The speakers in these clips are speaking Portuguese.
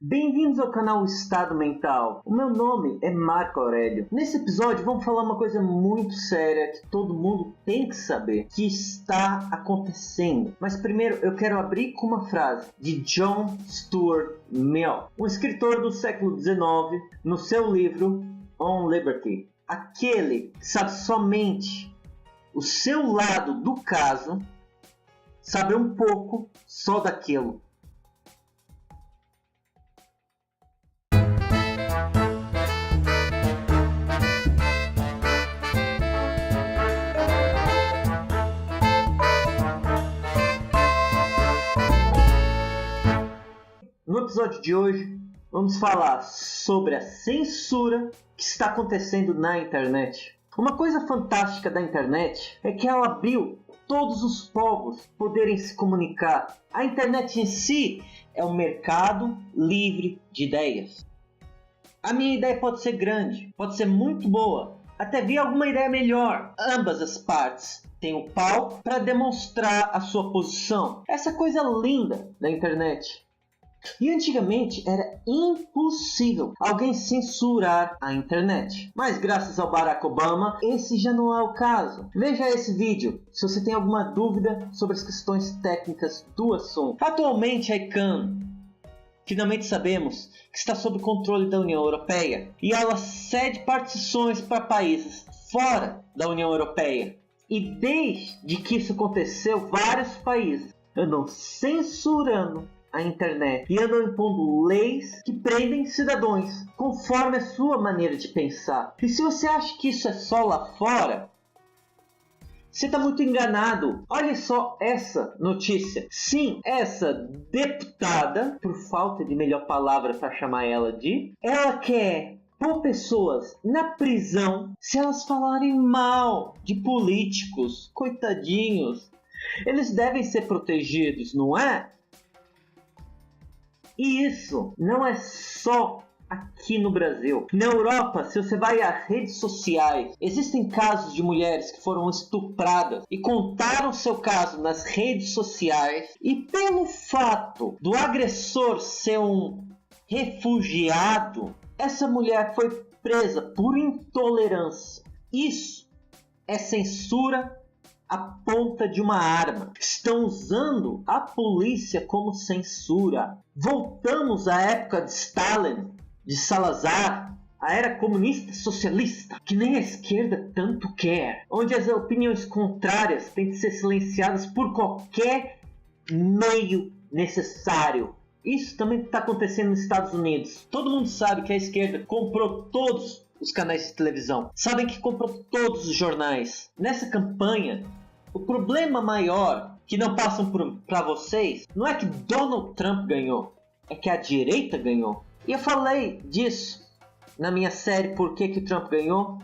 Bem-vindos ao canal Estado Mental. O meu nome é Marco Aurélio. Nesse episódio vamos falar uma coisa muito séria que todo mundo tem que saber, que está acontecendo. Mas primeiro eu quero abrir com uma frase de John Stuart Mill, um escritor do século XIX, no seu livro On Liberty. Aquele que sabe somente o seu lado do caso, sabe um pouco só daquilo. No episódio de hoje, vamos falar sobre a censura que está acontecendo na internet. Uma coisa fantástica da internet é que ela abriu todos os povos poderem se comunicar. A internet em si é um mercado livre de ideias. A minha ideia pode ser grande, pode ser muito boa, até vir alguma ideia melhor. Ambas as partes têm o palco para demonstrar a sua posição. Essa coisa linda da internet. E antigamente era impossível alguém censurar a internet. Mas graças ao Barack Obama, esse já não é o caso. Veja esse vídeo se você tem alguma dúvida sobre as questões técnicas do assunto. Atualmente a ICANN, finalmente sabemos que está sob controle da União Europeia e ela cede partições para países fora da União Europeia. E desde que isso aconteceu, vários países andam censurando a internet e andam impondo leis que prendem cidadãos conforme a sua maneira de pensar. E se você acha que isso é só lá fora, você está muito enganado. Olha só essa notícia. Sim, essa deputada, por falta de melhor palavra para chamar ela quer pôr pessoas na prisão se elas falarem mal de políticos. Coitadinhos. Eles devem ser protegidos, não é? E isso não é só aqui no Brasil. Na Europa, se você vai às redes sociais, existem casos de mulheres que foram estupradas e contaram seu caso nas redes sociais. E pelo fato do agressor ser um refugiado, essa mulher foi presa por intolerância. Isso é censura à ponta de uma arma. Estão usando a polícia como censura. Voltamos à época de Stalin, de Salazar, a era comunista socialista, que nem a esquerda tanto quer, onde as opiniões contrárias têm que ser silenciadas por qualquer meio necessário. Isso também está acontecendo nos Estados Unidos. Todo mundo sabe que a esquerda comprou todos os canais de televisão, sabem que comprou todos os jornais. Nessa campanha, o problema maior que não passam para vocês não é que Donald Trump ganhou, é que a direita ganhou. E eu falei disso na minha série Por que o Trump ganhou.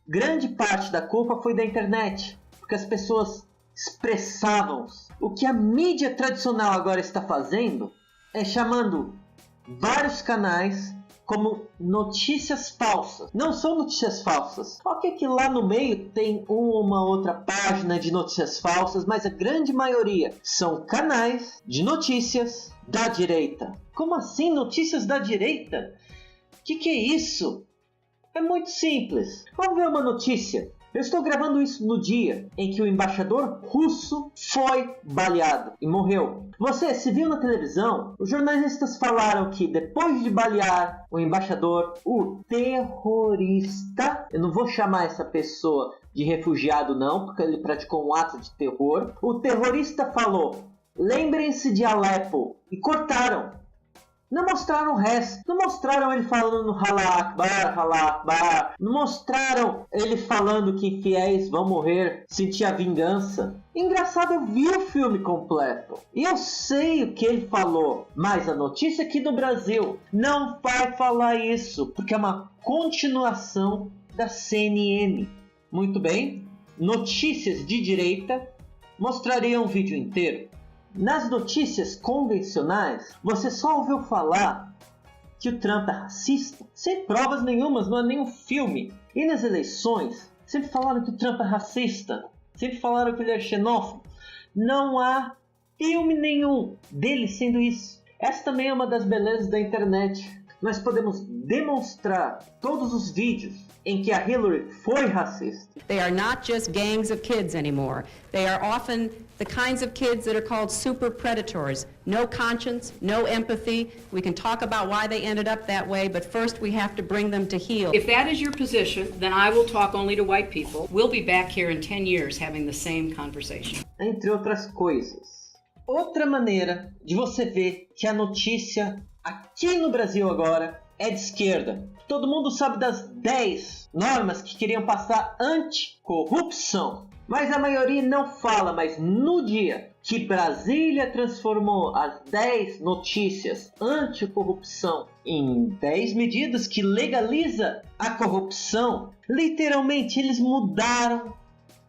Grande parte da culpa foi da internet, porque as pessoas expressavam-se. O que a mídia tradicional agora está fazendo é chamando vários canais como notícias falsas. Não são notícias falsas. Ok que lá no meio tem uma outra página de notícias falsas, mas a grande maioria são canais de notícias da direita. Como assim notícias da direita? Que é isso? É muito simples. Vamos ver uma notícia. Eu estou gravando isso no dia em que o embaixador russo foi baleado e morreu. Você se viu na televisão? Os jornalistas falaram que depois de balear o embaixador, o terrorista, eu não vou chamar essa pessoa de refugiado não, porque ele praticou um ato de terror. O terrorista falou: lembrem-se de Alepo, e cortaram. Não mostraram o resto. Não mostraram ele falando Allah Akbar, Allah Akbar. Não mostraram ele falando que infiéis vão morrer, sentir a vingança. Engraçado, eu vi o filme completo e eu sei o que ele falou. Mas a notícia aqui no Brasil não vai falar isso, porque é uma continuação da CNN. Muito bem, notícias de direita mostrariam o vídeo inteiro. Nas notícias convencionais, você só ouviu falar que o Trump é racista, sem provas nenhumas, não é nenhum filme. E nas eleições, sempre falaram que o Trump é racista, sempre falaram que ele é xenófobo. Não há filme nenhum dele sendo isso. Essa também é uma das belezas da internet. Nós podemos demonstrar todos os vídeos em que a Hillary foi racista. They are not just gangs of kids anymore. They are often the kinds of kids that are called super predators. No conscience, no empathy. We can talk about why they ended up that way, but first we have to bring them to heel. If that is your position, then I will talk only to white people. We'll be back here in 10 years having the same conversation. Entre outras coisas. Outra maneira de você ver que a notícia aqui no Brasil agora é de esquerda. Todo mundo sabe das 10 normas que queriam passar anticorrupção. Mas a maioria não fala, mas no dia que Brasília transformou as 10 notícias anticorrupção em 10 medidas que legaliza a corrupção, literalmente eles mudaram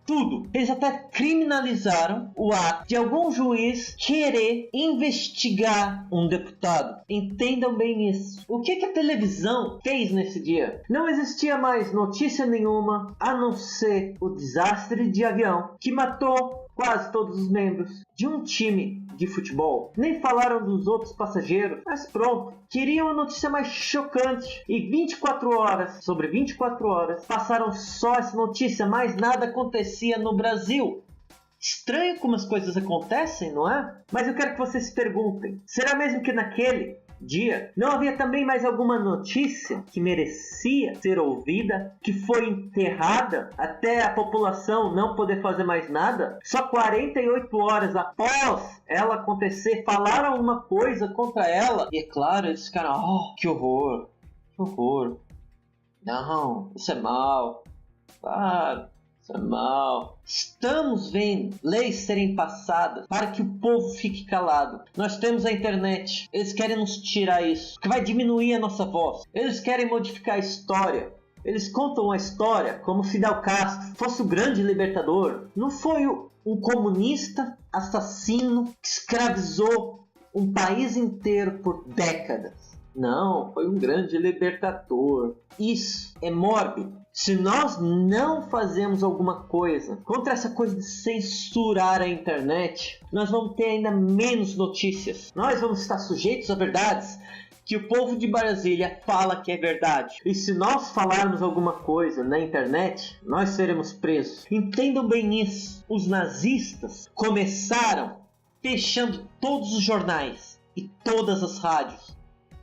tudo. Eles até criminalizaram o ato de algum juiz querer investigar um deputado. Entendam bem isso. O que a televisão fez nesse dia? Não existia mais notícia nenhuma a não ser o desastre de avião que matou quase todos os membros de um time de futebol. Nem falaram dos outros passageiros, mas pronto. Queriam a notícia mais chocante. E 24 horas, sobre 24 horas, passaram só essa notícia, mais nada acontecia no Brasil. Estranho como as coisas acontecem, não é? Mas eu quero que vocês se perguntem, será mesmo que naquele dia não havia também mais alguma notícia que merecia ser ouvida, que foi enterrada até a população não poder fazer mais nada? Só 48 horas após ela acontecer, falaram alguma coisa contra ela e é claro, eles ficaram, oh, que horror, não, isso é mal, claro, isso é mal. Estamos vendo leis serem passadas para que o povo fique calado. Nós temos a internet. Eles querem nos tirar isso, que vai diminuir a nossa voz. Eles querem modificar a história. Eles contam a história como Fidel Castro fosse o grande libertador. Não foi um comunista assassino que escravizou um país inteiro por décadas. Não, foi um grande libertador. Isso é mórbido. Se nós não fazemos alguma coisa contra essa coisa de censurar a internet, nós vamos ter ainda menos notícias. Nós vamos estar sujeitos a verdades que o povo de Brasília fala que é verdade. E se nós falarmos alguma coisa na internet, nós seremos presos. Entendam bem isso. Os nazistas começaram fechando todos os jornais e todas as rádios.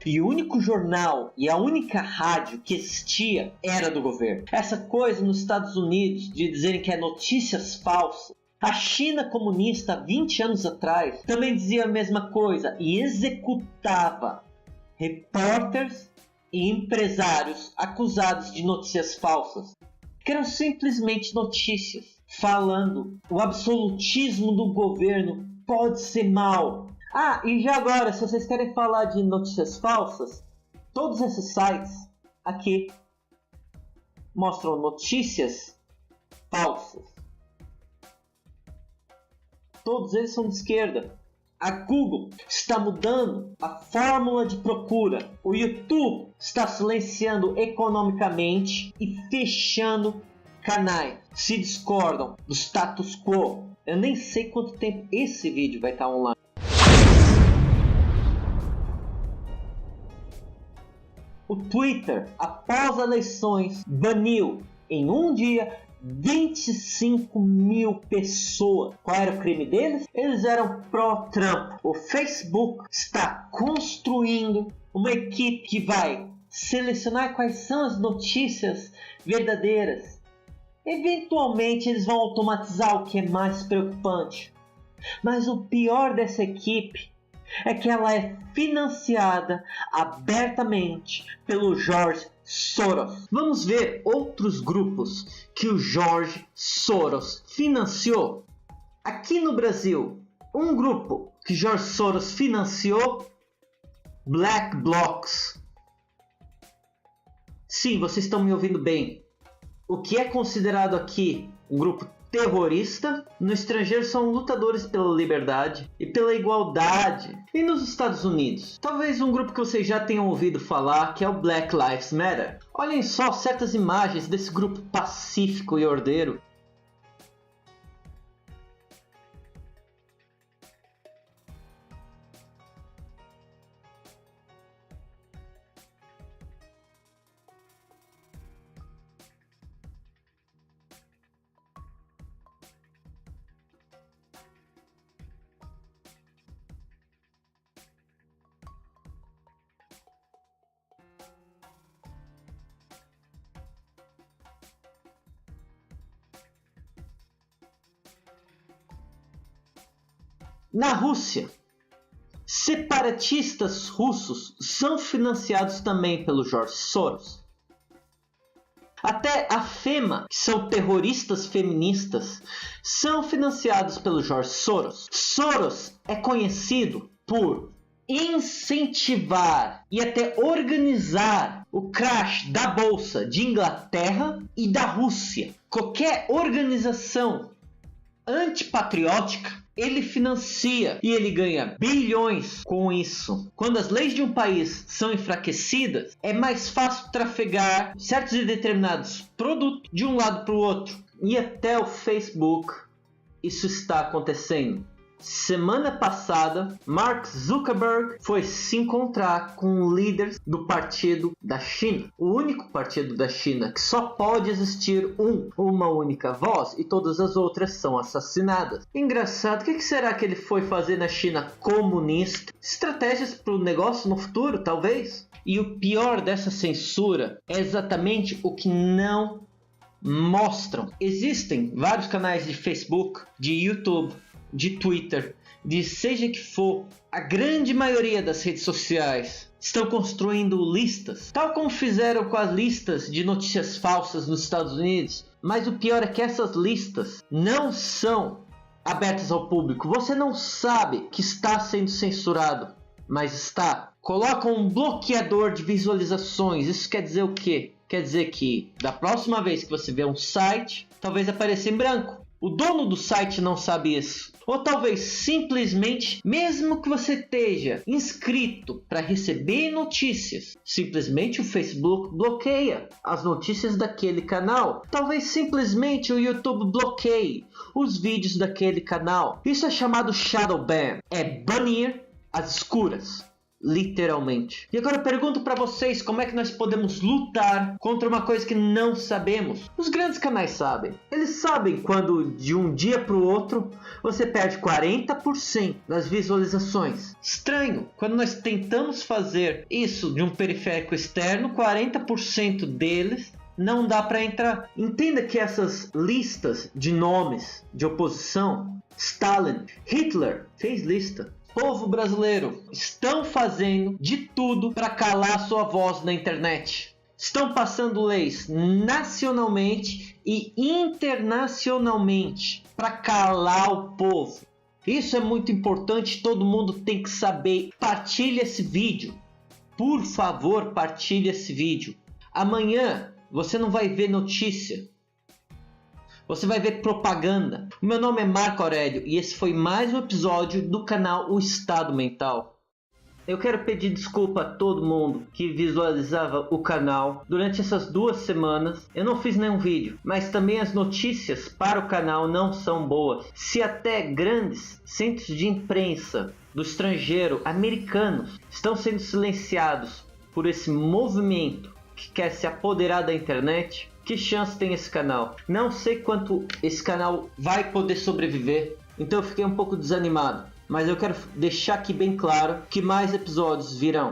E o único jornal e a única rádio que existia era do governo. Essa coisa nos Estados Unidos de dizerem que é notícias falsas. A China comunista, 20 anos atrás, também dizia a mesma coisa e executava repórteres e empresários acusados de notícias falsas, que eram simplesmente notícias falando o absolutismo do governo pode ser mal. Ah, e já agora, se vocês querem falar de notícias falsas, todos esses sites aqui mostram notícias falsas. Todos eles são de esquerda. A Google está mudando a fórmula de procura. O YouTube está silenciando economicamente e fechando canais. Se discordam do status quo. Eu nem sei quanto tempo esse vídeo vai estar online. O Twitter, após as eleições, baniu em um dia 25 mil pessoas. Qual era o crime deles? Eles eram pró-Trump. O Facebook está construindo uma equipe que vai selecionar quais são as notícias verdadeiras. Eventualmente eles vão automatizar o que é mais preocupante. Mas o pior dessa equipe é que ela é financiada abertamente pelo George Soros. Vamos ver outros grupos que o George Soros financiou. Aqui no Brasil, um grupo que George Soros financiou, Black Blocs. Sim, vocês estão me ouvindo bem. O que é considerado aqui um grupo terrorista, no estrangeiro são lutadores pela liberdade e pela igualdade. E nos Estados Unidos? Talvez um grupo que vocês já tenham ouvido falar, que é o Black Lives Matter. Olhem só certas imagens desse grupo pacífico e ordeiro. Na Rússia, separatistas russos são financiados também pelo George Soros. Até a FEMA, que são terroristas feministas, são financiados pelo George Soros. Soros é conhecido por incentivar e até organizar o crash da Bolsa de Inglaterra e da Rússia. Qualquer organização antipatriótica ele financia e ele ganha bilhões com isso. Quando as leis de um país são enfraquecidas, é mais fácil trafegar certos e determinados produtos de um lado para o outro. E até o Facebook isso está acontecendo. Semana passada, Mark Zuckerberg foi se encontrar com líderes do partido da China. O único partido da China que só pode existir uma única voz e todas as outras são assassinadas. Engraçado, o que será que ele foi fazer na China comunista? Estratégias para o negócio no futuro, talvez? E o pior dessa censura é exatamente o que não mostram. Existem vários canais de Facebook, de YouTube, de Twitter, de seja que for, a grande maioria das redes sociais estão construindo listas, tal como fizeram com as listas de notícias falsas nos Estados Unidos. Mas o pior é que essas listas não são abertas ao público. Você não sabe que está sendo censurado, mas está. Colocam um bloqueador de visualizações. Isso quer dizer o quê? Quer dizer que da próxima vez que você vê um site, talvez apareça em branco. O dono do site não sabe isso. Ou talvez simplesmente, mesmo que você esteja inscrito para receber notícias, simplesmente o Facebook bloqueia as notícias daquele canal. Talvez simplesmente o YouTube bloqueie os vídeos daquele canal. Isso é chamado shadow ban. É banir às escuras. Literalmente. E agora eu pergunto para vocês, como é que nós podemos lutar contra uma coisa que não sabemos? Os grandes canais sabem. Eles sabem quando de um dia para o outro você perde 40% das visualizações. Estranho, quando nós tentamos fazer isso de um periférico externo, 40% deles não dá para entrar. Entenda que essas listas de nomes de oposição, Stalin, Hitler fez lista. Povo brasileiro, estão fazendo de tudo para calar sua voz na internet. Estão passando leis nacionalmente e internacionalmente para calar o povo. Isso é muito importante, todo mundo tem que saber. Partilhe esse vídeo. Por favor, partilhe esse vídeo. Amanhã você não vai ver notícia. Você vai ver propaganda. O meu nome é Marco Aurélio e esse foi mais um episódio do canal O Estado Mental. Eu quero pedir desculpa a todo mundo que visualizava o canal. Durante essas 2 semanas eu não fiz nenhum vídeo, mas também as notícias para o canal não são boas. Se até grandes centros de imprensa do estrangeiro, americanos, estão sendo silenciados por esse movimento que quer se apoderar da internet, que chance tem esse canal? Não sei quanto esse canal vai poder sobreviver, então eu fiquei um pouco desanimado. Mas eu quero deixar aqui bem claro que mais episódios virão.